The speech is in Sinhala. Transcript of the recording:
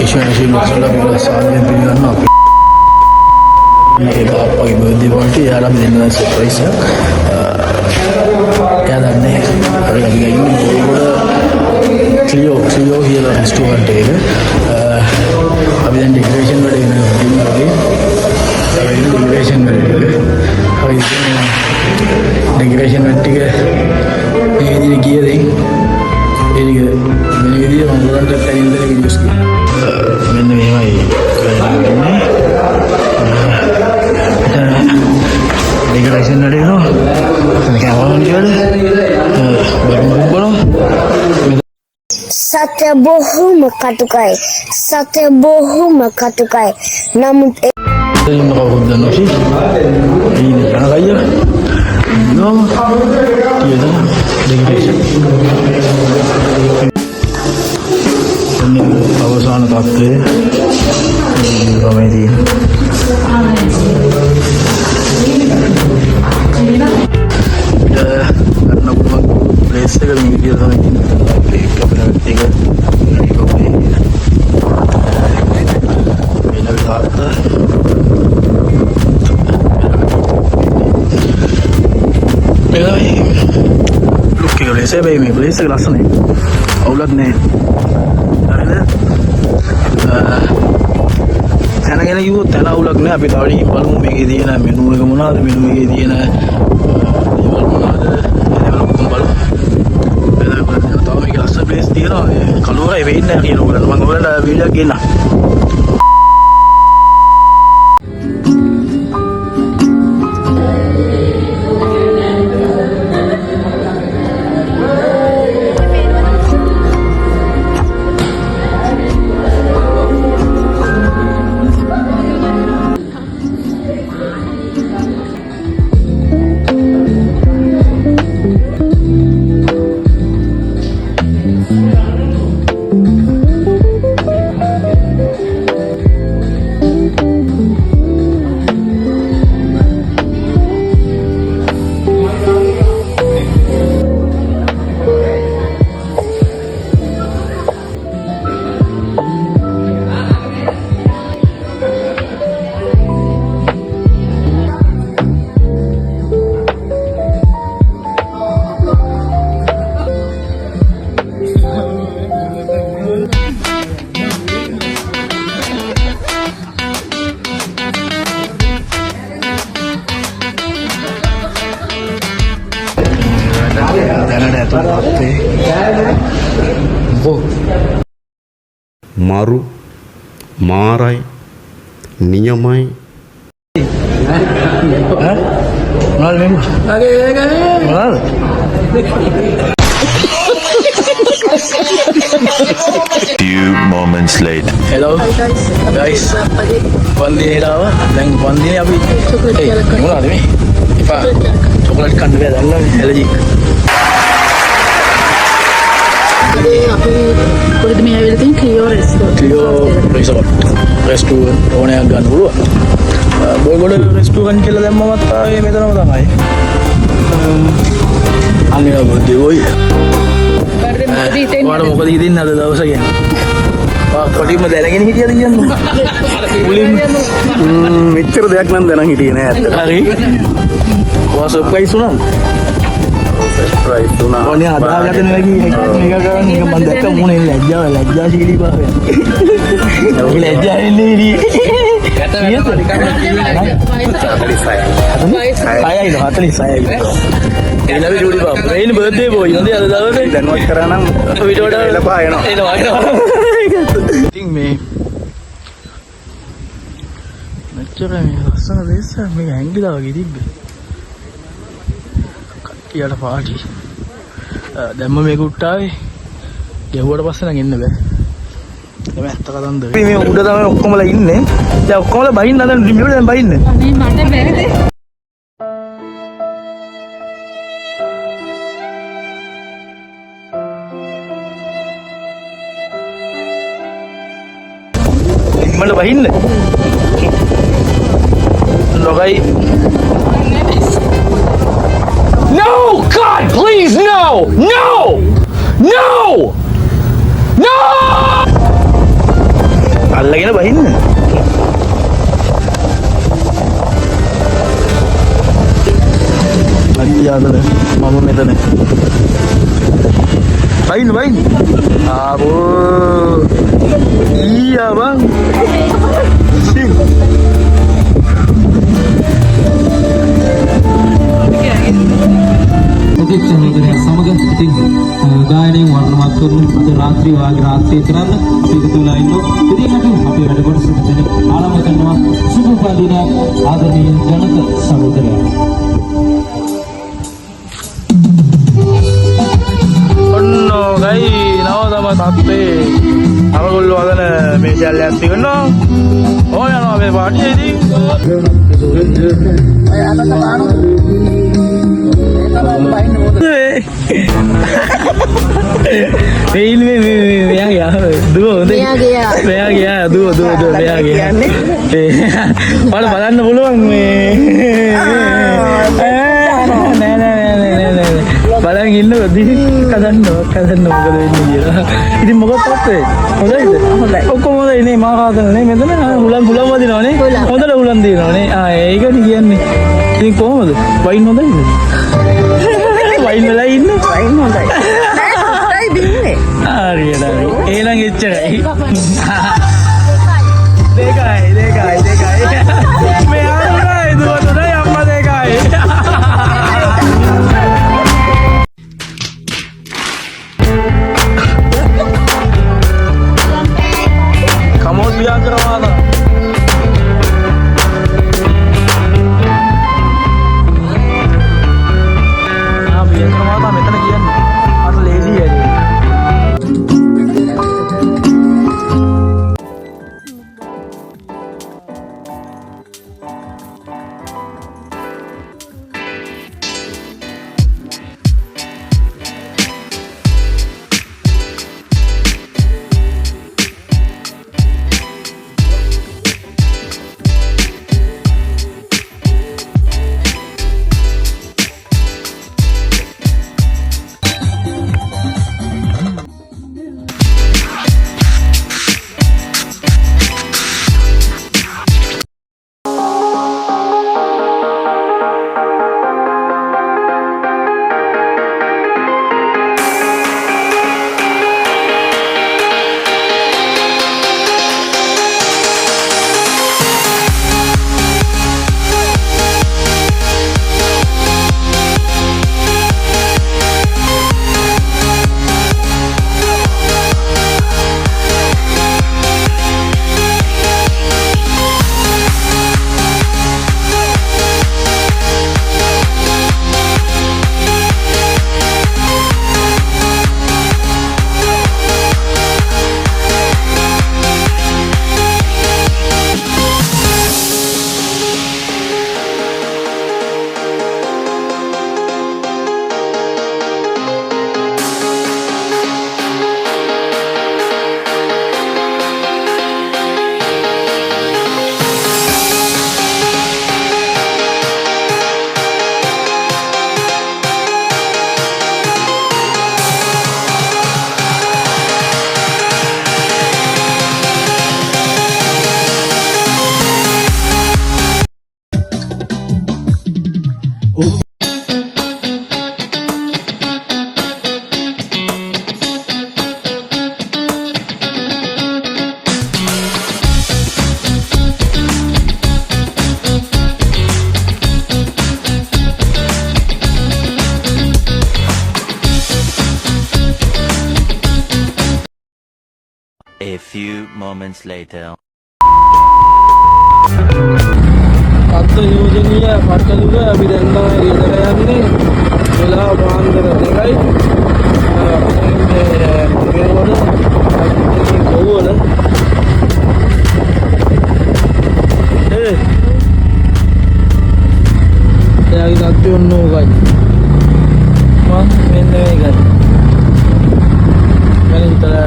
විශ්වාසයෙන් ඔසලා කියලා සාදයෙන් පිළිගන්නවා අපි. මේක අපගේ බර්ත්ඩේ පාර්ටි යාළුවා අපි දෙන්නා සර්ප්‍රයිස් එකක්. එයා දන්නේ අපි ඉන්නේ ක්ලියෝ කියලා රෙස්ටෝරන්ට් එක. අපි දැන් ඩෙකරේෂන් වල ඉන්නවා. ඩෙකරේෂන් ටික මේ විදිහට ගියද ඒක වෙන විදිහට මම උඩට තනියෙන් වීඩියෝස් කරනවා. මෙන්න මෙහෙමයි කරන්නේ. ඩෙකරේෂන් වල ඉන්නවා. මේක අවුල් බලමු. සත්‍ය බොහොම කටුකයි. සත්‍ය බොහොම කටුකයි. නමුත් ඉන්න කවුරුද දන්නවද? ඉන්නේ කනගයිය. නෝ. කියද? ඩෙකරේෂන්. අවසාන තත්ත්වය තමයි තියෙන්නේ. प्लेस से कभी वीडियो था लेकिन अपने व्यक्ति का मेरा भी था मेरा भाई लुक के प्लेस है भाई मैं प्लेस से क्लास नहीं औलत ने තැන ගැන කිව්වොත් තැන අවුලක් නෑ අපි තවදී බලමු මේකේ තියෙන මෙනු එක මොනවද මෙනු එකේ තියෙන දේවල් මොනවද ඒවල ඔක්කොම බලමු එතකොට තව මේක ලස්සන ප්ලේස් තියෙනවා කලුවරයි වෙන්නේ නැහැ කියන උගලට මම ඔයාලට වීඩියෝ එකක් ගෙන්නම් maru marai ninyamai Few moments later. Hello guys. Pandi elawa. Dan pandi ni abi. Mana ni? Ipa. Coklat kan dia dah allergy. අපි කොහෙද මේ ආවිල්ලා තියෙන්නේ ක්ලියෝ රෙස්ටෝරන්ට් ඕනයක් ගන්න පුළුවන්. බෝගොඩ රෙස්ටෝරන්ට් කියලා දැම්මමත් ආවේ මෙතනම තමයි. අනේ බර්ත්ඩේ ඔය. ඔයාලා මොකද හිතින්නේ අද දවස කියන්නේ? කොටිම දැනගෙන හිටියද කියන්නේ? මුලින්ම මෙච්චර දෙයක් නම් දැනන් හිටියේ නෑ ඇත්තට. හරි. ඔයා සර්ප්‍රයිස් වුණාද? सरप्राइज सुना और यहाँ आधा जाते नहीं लगी मेगा का नहीं बंद का मुंह नहीं लज्जा सीढ़ी पर है लज्जा नहीं री ये तो saya itu hatali saya itu ini nabi judi bab ini birthday boy nanti ada tahu kan dan mau sekarang video ada lepas ya no think me macam ni rasa desa me anggi dah lagi tiba ඊට පාටි දැම්ම මේක උට්ටාවේ ගැහුවට පස්සේ නම් එන්න බෑ ඒක ඇත්ත කතන්දර අපි මේ උඩ තමයි ඔක්කොමලා ඉන්නේ දැන් ඔක්කොමලා බහින්න හදන රිමියට දැන් බහින්නේ අනේ මට බැරිද ඉක්මනට බහින්න ලොගයි No! God, please, no! No! No! No! අල්ලගෙන බහින්න. අයියාදල මම මෙතන. බහින්න. ආබෝ. ඊයා බං. ප්‍රතික් සහෝදරයා සමග ඉතින් ගායනයෙන් වර්ණවත් කරන අද රාත්‍රී වාගේ රාත්‍රිය කරන්න පිටුලා ඉන්නෝ. ඉතින් අපි වැඩ කොටස මෙතන ආරම්භ කරනවා. සුබ උපදින ආදරණීය ජනක සහෝදරයා. ඔන්නෝ ගයි නව තත්ත්වේ අපගොල්ලෝ අදන මේ ජල්ලයක් තියනවා. ඕය යනවා මේ පාටියේදී. බලන්න පුළුවන් මේ බලන් ඉන්න කදන්න මොකද වෙන්නේ කියලා. ඉතින් මොකක්ද තත්ත්වේ? හොඳයිද? හොඳයි. ඔක්කොම හොඳයි නේ මා කාදනේ මෙතන හුලන් වදිනවනේ. හොඳට හුලන් දිනවනේ. ඒකනේ කියන්නේ. ඉතින් කොහමද? වයින් හොඳයිද? වයින් වෙලා ඉන්න? වයින් හොඳයි. නෑ බින්නේ. හරියට. එහෙනම් එච්චරයි. දෙකයි. මේ ආන්නේ දුවතනේ අම්මා දෙකයි. Kamu biar kerana biar kerana meter kian atau lazy ya dia. A few moments later. සත්ත්ව යෝජනීය පට්ටලුව අපි දැන් තමයි ගෙදර යන්නේ. වෙලාව පාන්දර 2යි. මේ වල කොවල එයාගේ තත්ත්වය ඔන්න ඕකයි. මම මෙන්න මේකයි. මම හිතලා